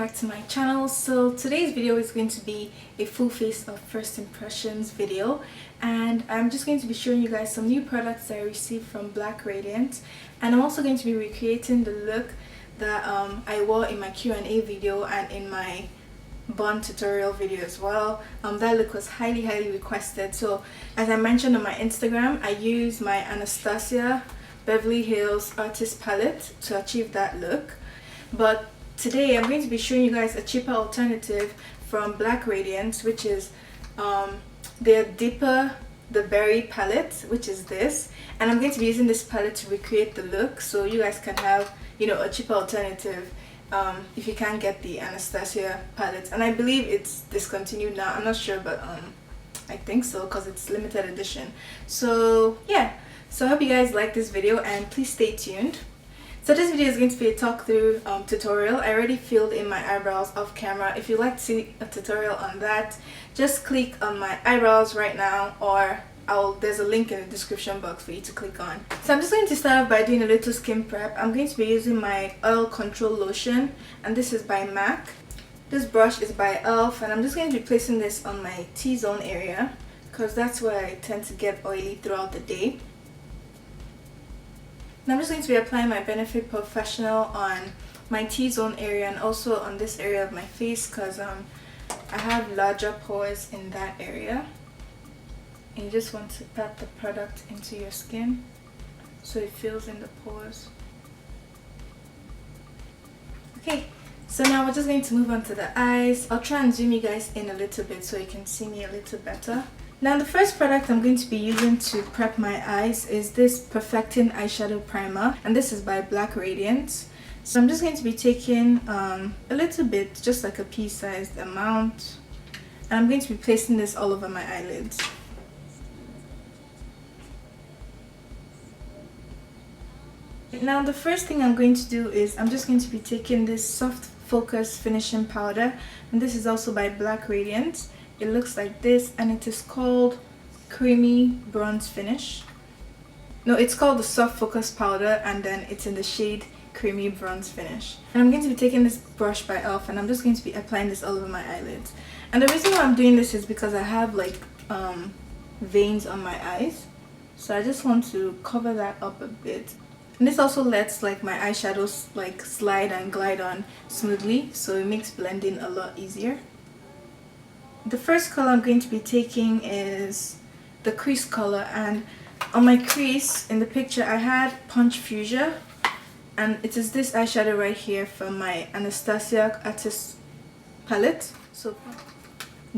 back to my channel. So today's video is going to be a full face of first impressions video, and I'm just going to be showing you guys some new products that I received from Black Radiance, and I'm also going to be recreating the look that I wore in my Q&A video and in my bond tutorial video as well. That look was highly requested, so as I mentioned on my Instagram, I used my Anastasia Beverly Hills artist palette to achieve that look. But today I'm going to be showing you guys a cheaper alternative from Black Radiance, which is their Deeper the Berry palette, which is this, and I'm going to be using this palette to recreate the look, so you guys can have, you know, a cheaper alternative if you can't get the Anastasia palette. And I believe it's discontinued now, I'm not sure, but I think so, because it's limited edition. So yeah, so I hope you guys like this video and please stay tuned. So this video is going to be a talk through tutorial. I already filled in my eyebrows off camera. If you'd like to see a tutorial on that, just click on my eyebrows right now, or there's a link in the description box for you to click on. So I'm just going to start off by doing a little skin prep. I'm going to be using my Oil Control Lotion, and this is by MAC. This brush is by e.l.f. and I'm just going to be placing this on my T-zone area because that's where I tend to get oily throughout the day. Now I'm just going to be applying my Benefit Porefessional on my T-zone area and also on this area of my face because I have larger pores in that area. And you just want to pat the product into your skin so it fills in the pores. Okay, so now we're just going to move on to the eyes. I'll try and zoom you guys in a little bit so you can see me a little better. Now the first product I'm going to be using to prep my eyes is this Perfecting Eyeshadow Primer, and this is by Black Radiance. So I'm just going to be taking a little bit, just like a pea-sized amount, and I'm going to be placing this all over my eyelids. Now the first thing I'm going to do is I'm just going to be taking this Soft Focus Finishing Powder, and this is also by Black Radiance. It looks like this, and it is called Creamy Bronze Finish. No, it's called the Soft Focus Powder, and then it's in the shade Creamy Bronze Finish. And I'm going to be taking this brush by e.l.f. and I'm just going to be applying this all over my eyelids. And the reason why I'm doing this is because I have like veins on my eyes, so I just want to cover that up a bit. And this also lets like my eyeshadows like slide and glide on smoothly, so it makes blending a lot easier. The first color I'm going to be taking is the crease color, and on my crease in the picture I had Punch Fuchsia, and it is this eyeshadow right here from my Anastasia artist palette. So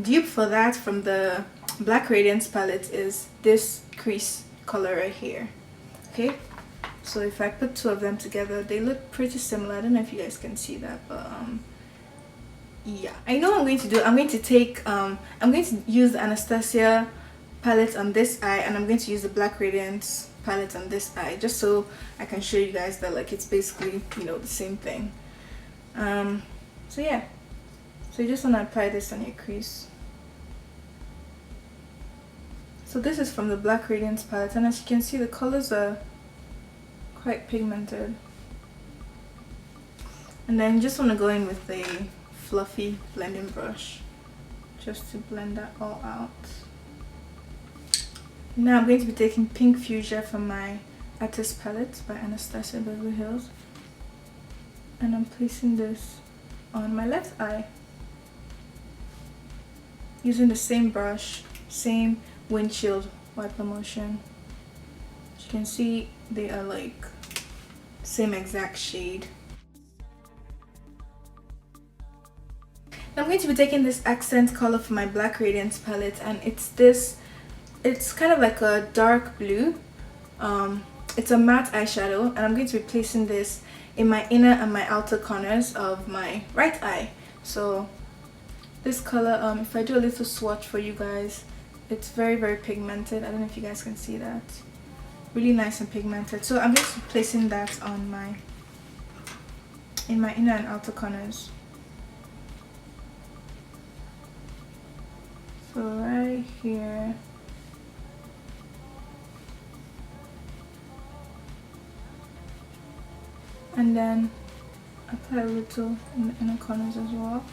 dupe for that from the Black Radiance palette is this crease color right here. Okay, so if I put two of them together, they look pretty similar. I don't know if you guys can see that, but yeah, I know what I'm going to do. I'm going to take I'm going to use the Anastasia palette on this eye, and I'm going to use the Black Radiance palette on this eye, just so I can show you guys that like it's basically, you know, the same thing. So yeah, so you just want to apply this on your crease. So this is from the Black Radiance palette, and as you can see, the colors are quite pigmented. And then you just want to go in with a fluffy blending brush just to blend that all out. Now I'm going to be taking Pink Fuchsia from my artist palette by Anastasia Beverly Hills, and I'm placing this on my left eye using the same brush, same windshield wiper motion. As you can see, they are like same exact shade. I'm going to be taking this accent color for my Black Radiance palette, and it's kind of like a dark blue. It's a matte eyeshadow, and I'm going to be placing this in my inner and my outer corners of my right eye. So this color, if I do a little swatch for you guys, it's very pigmented. I don't know if you guys can see that. Really nice and pigmented. So I'm just placing that on in my inner and outer corners. So right here, and then apply a little in the inner corners as well.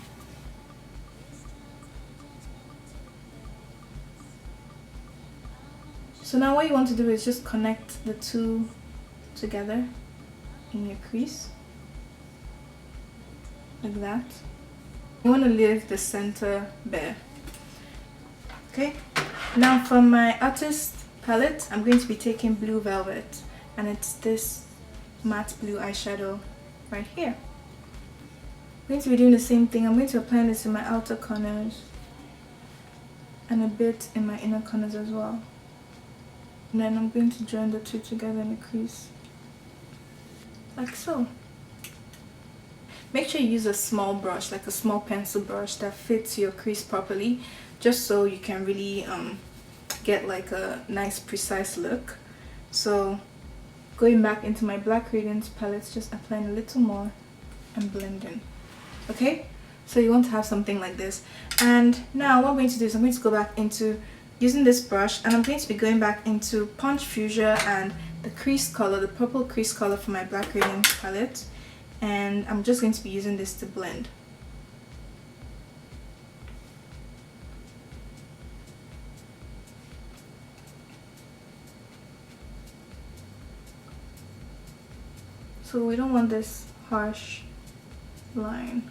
So now what you want to do is just connect the two together in your crease, like that. You want to leave the center bare. Okay, now from my artist palette, I'm going to be taking Blue Velvet, and it's this matte blue eyeshadow right here. I'm going to be doing the same thing. I'm going to apply this in my outer corners and a bit in my inner corners as well. And then I'm going to join the two together in the crease, like so. Make sure you use a small brush, like a small pencil brush that fits your crease properly, just so you can really get like a nice precise look. So going back into my Black Radiance palette, just applying a little more and blending. Okay, so you want to have something like this. And now what I'm going to do is I'm going to go back into using this brush, and I'm going to be going back into Punch Fuchsia and the crease color, the purple crease color for my Black Radiance palette, and I'm just going to be using this to blend. So we don't want this harsh line.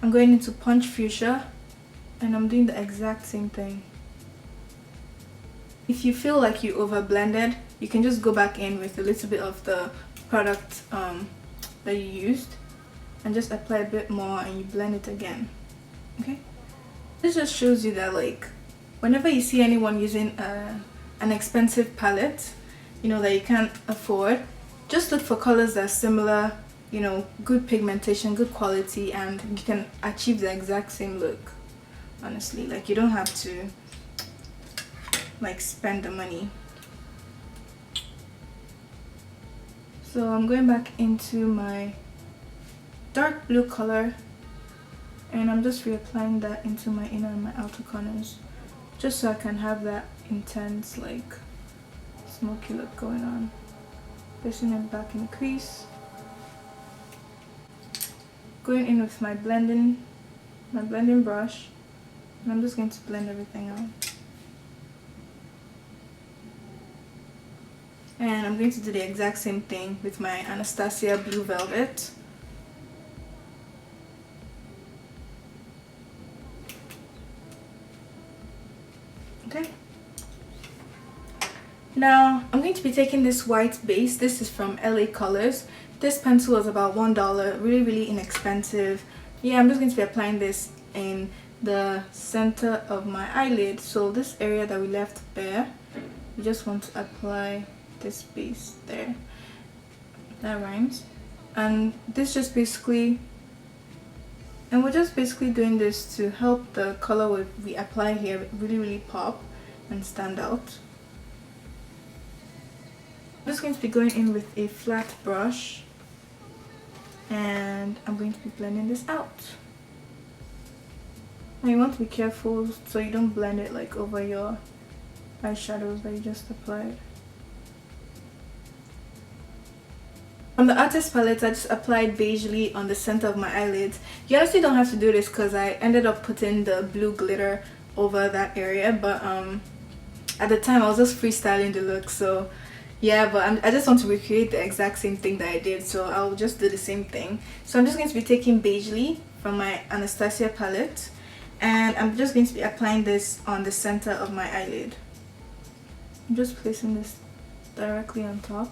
I'm going into Punch Fuchsia and I'm doing the exact same thing. If you feel like you over blended, you can just go back in with a little bit of the product that you used and just apply a bit more and you blend it again. Okay, this just shows you that like whenever you see anyone using an expensive palette, you know, that you can't afford, just look for colors that are similar, you know, good pigmentation, good quality, and you can achieve the exact same look. Honestly, like you don't have to like spend the money. So I'm going back into my dark blue color and I'm just reapplying that into my inner and my outer corners, just so I can have that intense like smoky look going on. Placing it back in the crease, going in with my blending brush, and I'm just going to blend everything out. And I'm going to do the exact same thing with my Anastasia Blue Velvet. Okay. Now I'm going to be taking this white base. This is from LA Colors. This pencil was about $1, really inexpensive. Yeah, I'm just going to be applying this in the center of my eyelid. So this area that we left bare, we just want to apply this base there. That rhymes. And this just basically, and we're just basically doing this to help the color we apply here really pop and stand out. I'm just going to be going in with a flat brush and I'm going to be blending this out. Now you want to be careful so you don't blend it like over your eyeshadows that you just applied. On the artist palette, I just applied beigely on the center of my eyelids. You honestly don't have to do this because I ended up putting the blue glitter over that area, but at the time I was just freestyling the look, so yeah, but I just want to recreate the exact same thing that I did, so I'll just do the same thing. So I'm just going to be taking beigely from my Anastasia palette and I'm just going to be applying this on the center of my eyelid. I'm just placing this directly on top.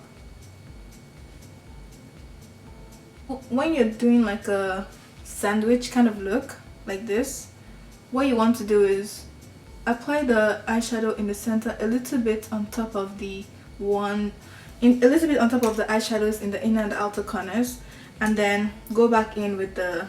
When you're doing like a sandwich kind of look like this, what you want to do is apply the eyeshadow in the center a little bit on top of the eyeshadows in the inner and the outer corners, and then go back in with the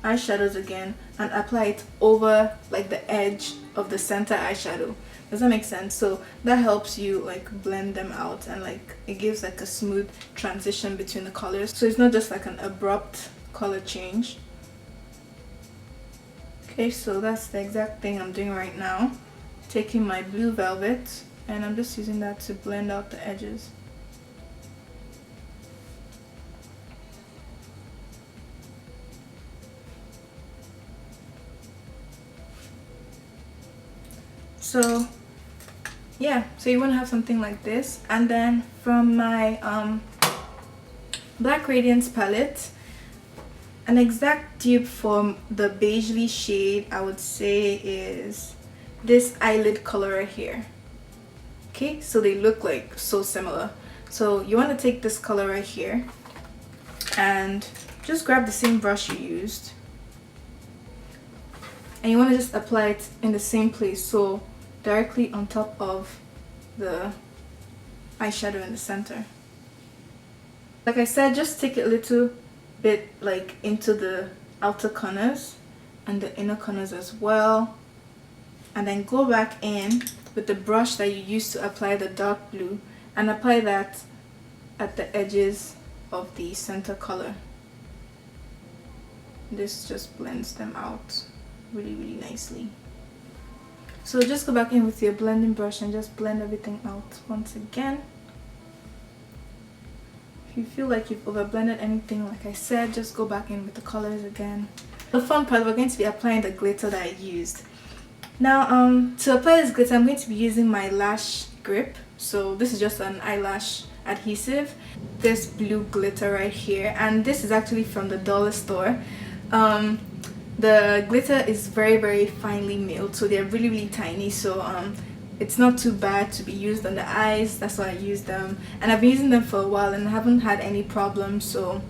eyeshadows again and apply it over like the edge of the center eyeshadow. Does that make sense? So that helps you like blend them out and like it gives like a smooth transition between the colors, so it's not just like an abrupt color change. Okay, so that's the exact thing I'm doing right now. Taking my Blue Velvet and I'm just using that to blend out the edges. So yeah, so you want to have something like this. And then from my Black Radiance palette, an exact dupe for the beigely shade I would say is this eyelid color right here. Okay, so they look like so similar. So you want to take this color right here and just grab the same brush you used, and you want to just apply it in the same place, so directly on top of the eyeshadow in the center. Like I said, just take it a little bit like into the outer corners and the inner corners as well, and then go back in with the brush that you used to apply the dark blue and apply that at the edges of the center color. This just blends them out really nicely. So just go back in with your blending brush and just blend everything out once again. If you feel like you've over blended anything, like I said, just go back in with the colors again. The fun part, we're going to be applying the glitter that I used. Now to apply this glitter, I'm going to be using my lash grip. So this is just an eyelash adhesive, this blue glitter right here, and this is actually from the dollar store. The glitter is very finely milled, so they're really tiny, so it's not too bad to be used on the eyes. That's why I use them, and I've been using them for a while and I haven't had any problems. So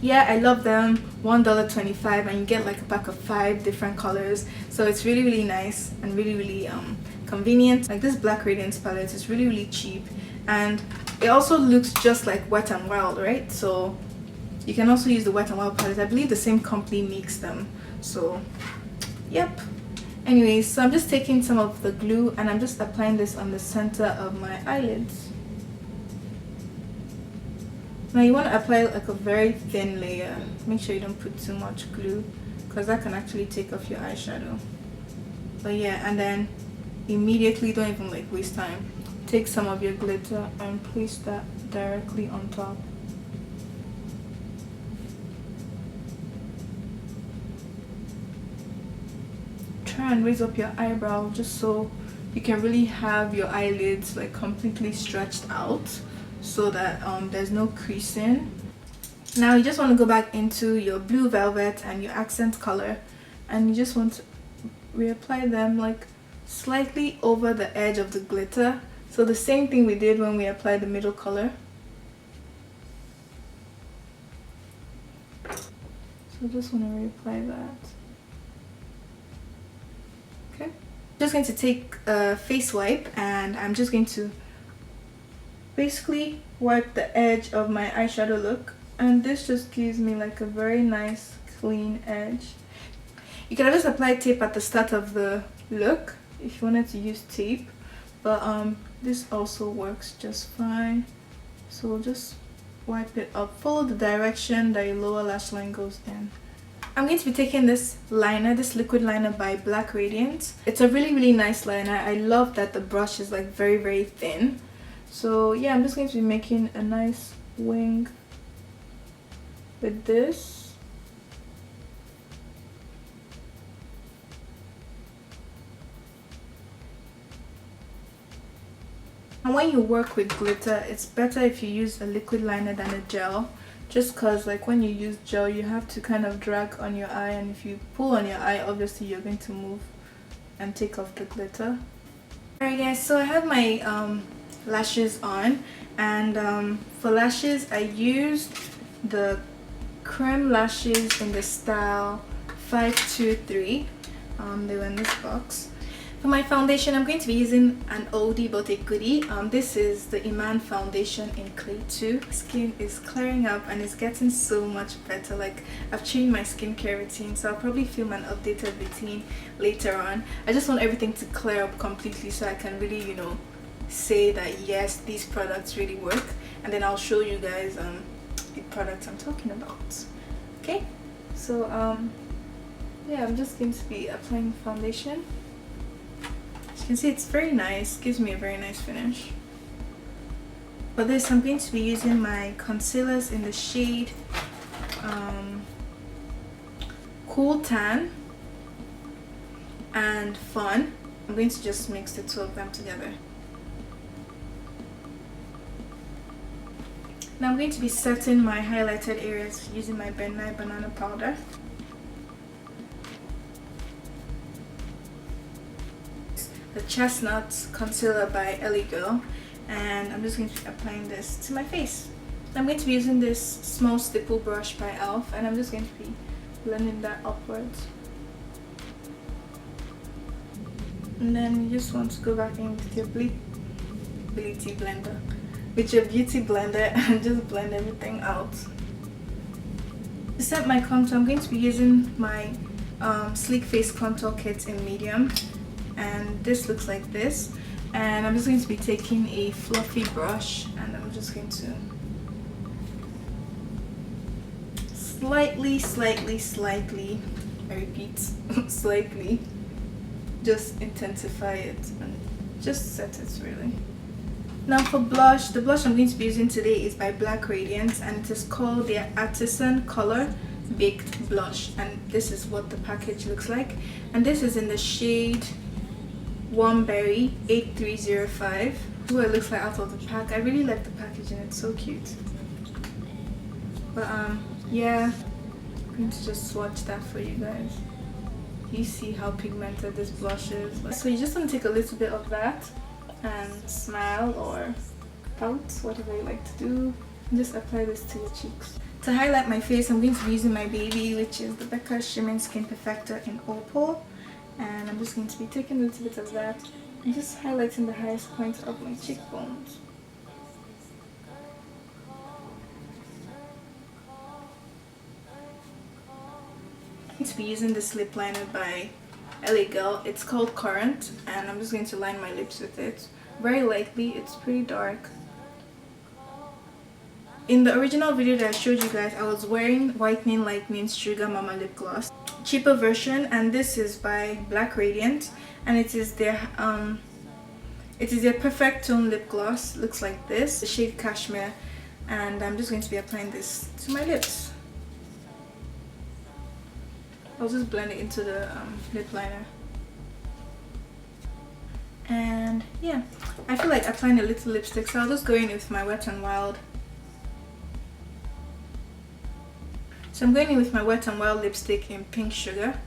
yeah, I love them. $1.25, and you get like a pack of 5 different colors, so it's really nice and really convenient. Like this Black Radiance palette is really cheap, and it also looks just like Wet n Wild, right? So you can also use the Wet n Wild palette. I believe the same company makes them, so yep. Anyways, so I'm just taking some of the glue and I'm just applying this on the center of my eyelids. Now you want to apply like a very thin layer. Make sure you don't put too much glue, because that can actually take off your eyeshadow. But yeah, and then immediately, don't even like waste time, take some of your glitter and place that directly on top. Try and raise up your eyebrow just so you can really have your eyelids like completely stretched out, so that there's no creasing. Now you just want to go back into your blue velvet and your accent color, and you just want to reapply them like slightly over the edge of the glitter. So the same thing we did when we applied the middle color. So just want to reapply that. Okay. Just going to take a face wipe and I'm just going to basically wipe the edge of my eyeshadow look, and this just gives me like a very nice clean edge. You can always apply tape at the start of the look if you wanted to use tape, but this also works just fine. So we'll just wipe it up, follow the direction that your lower lash line goes in. I'm going to be taking this liner, this liquid liner by Black Radiance. It's a really nice liner. I love that the brush is like very thin. So yeah, I'm just going to be making a nice wing with this. And when you work with glitter, it's better if you use a liquid liner than a gel, just because like when you use gel you have to kind of drag on your eye, and if you pull on your eye obviously you're going to move and take off the glitter. Alright guys, so I have my lashes on, and for lashes I used the creme lashes in the style 523. They were in this box. For my foundation, I'm going to be using an oldie but a goodie. This is the IMAN foundation in Clay 2. Skin is clearing up and it's getting so much better. Like, I've changed my skincare routine, so I'll probably film an updated routine later on. I just want everything to clear up completely so I can really, you know, say that yes, these products really work, and then I'll show you guys the products I'm talking about. Okay, so yeah, I'm just going to be applying foundation. As you can see, it's very nice, gives me a very nice finish. For this, I'm going to be using my concealers in the shade Cool Tan and Fun. I'm going to just mix the two of them together. Now I'm going to be setting my highlighted areas using my Nye banana powder. The Chestnut Concealer by Ellie Girl, and I'm just going to be applying this to my face. I'm going to be using this small stipple brush by e.l.f. and I'm just going to be blending that upwards. And then you just want to go back in with your beauty blender and just blend everything out. To set my contour, I'm going to be using my Sleek Face Contour Kit in medium, and this looks like this. And I'm just going to be taking a fluffy brush and I'm just going to slightly, I repeat, slightly, just intensify it and just set it really. Now for blush, the blush I'm going to be using today is by Black Radiance, and it is called the Artisan Color Baked Blush, and this is what the package looks like, and this is in the shade Warm Berry 8305. This is what it looks like out of the pack. I really like the packaging, it's so cute. But yeah, I'm going to just swatch that for you guys. You see how pigmented this blush is. So you just want to take a little bit of that and smile or pout, whatever you like to do, and just apply this to your cheeks. To highlight my face, I'm going to be using my baby, which is the Becca Shimmering Skin Perfector in Opal, and I'm just going to be taking a little bit of that and just highlighting the highest point of my cheekbones. I'm going to be using this lip liner by Ellie Girl. It's called Currant, and I'm just going to line my lips with it very lightly. It's pretty dark. In the original video that I showed you guys, I was wearing Whitening Lightning Sugar Mama lip gloss, cheaper version, and this is by Black Radiance, and it is their perfect tone lip gloss. Looks like this, the shade Cashmere, and I'm just going to be applying this to my lips. I'll just blend it into the lip liner. And yeah, I feel like applying a little lipstick, so I'll just go in with my Wet n Wild. So I'm going in with my Wet n Wild lipstick in Pink Sugar.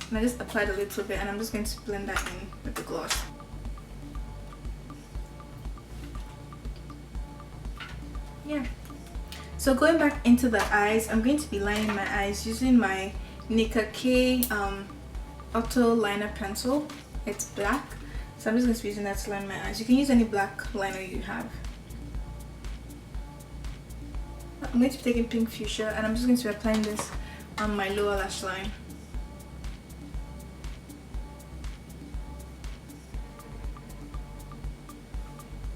And I just applied a little bit, and I'm just going to blend that in with the gloss. Yeah. So going back into the eyes, I'm going to be lining my eyes using my Nika K Auto Liner Pencil. It's black, so I'm just going to be using that to line my eyes. You can use any black liner you have. I'm going to be taking Pink Fuchsia, and I'm just going to be applying this on my lower lash line.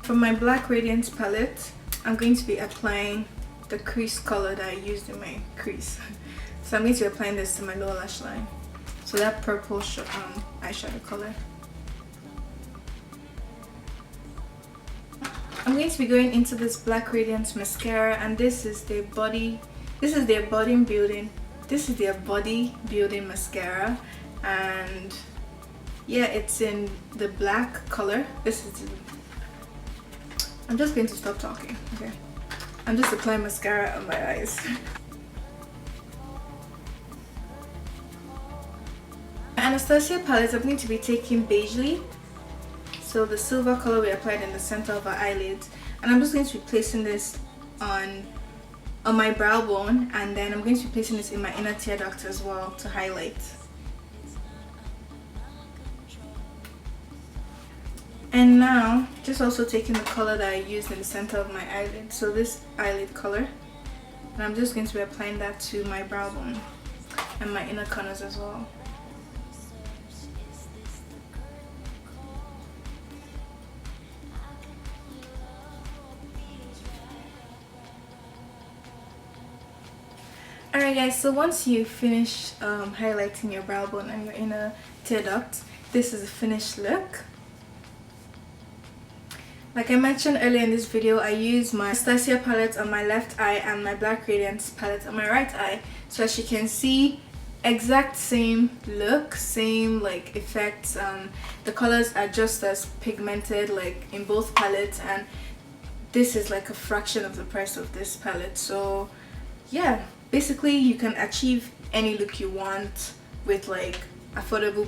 From my Black Radiance palette, I'm going to be applying the crease color that I used in my crease. So I'm going to be applying this to my lower lash line. So that purple eyeshadow color. I'm going to be going into this Black Radiance mascara, and this is their body building mascara, and yeah, it's in the black color. I'm just going to stop talking, okay? I'm just applying mascara on my eyes. Anastasia palette, I'm going to be taking Beigely. So the silver color we applied in the center of our eyelids, and I'm just going to be placing this on my brow bone, and then I'm going to be placing this in my inner tear duct as well to highlight. And now, just also taking the color that I used in the center of my eyelid, so this eyelid color, and I'm just going to be applying that to my brow bone and my inner corners as well. Alright guys, so once you finish highlighting your brow bone and your inner tear duct, this is a finished look. Like I mentioned earlier in this video, I use my Anastasia palette on my left eye and my Black Radiance palette on my right eye. So as you can see, exact same look, same like effects. The colors are just as pigmented like in both palettes, and this is like a fraction of the price of this palette. So yeah, basically you can achieve any look you want with like affordable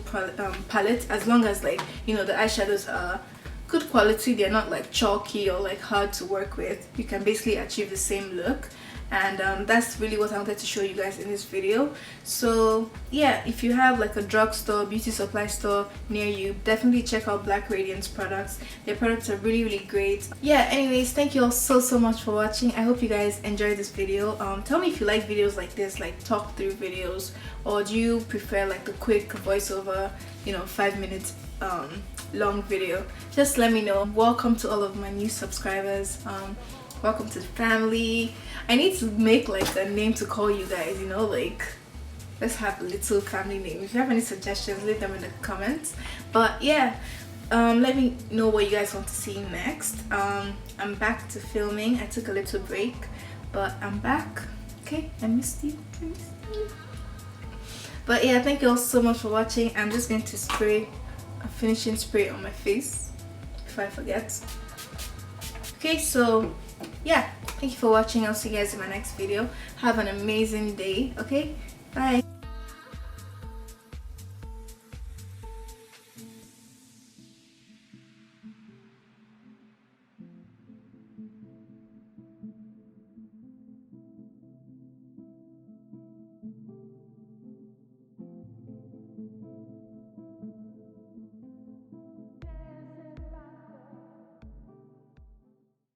palette, as long as like, you know, the eyeshadows are good quality, they're not like chalky or like hard to work with. You can basically achieve the same look, and that's really what I wanted to show you guys in this video. So yeah, if you have like a drugstore, beauty supply store near you, definitely check out Black Radiance products. Their products are really great. Yeah, anyways, thank you all so much for watching. I hope you guys enjoyed this video. Tell me if you like videos like this, like talk through videos, or do you prefer like the quick voiceover, you know, 5 minutes long video. Just let me know. Welcome to all of my new subscribers. Welcome to the family. I need to make like a name to call you guys, you know, like let's have a little family name. If you have any suggestions, leave them in the comments. But yeah, let me know what you guys want to see next. I'm back to filming. I took a little break, but I'm back. Okay, I missed you. But yeah, thank you all so much for watching. I'm just going to spray a finishing spray on my face before I forget. Okay, so yeah, thank you for watching. I'll see you guys in my next video. Have an amazing day. Okay, bye.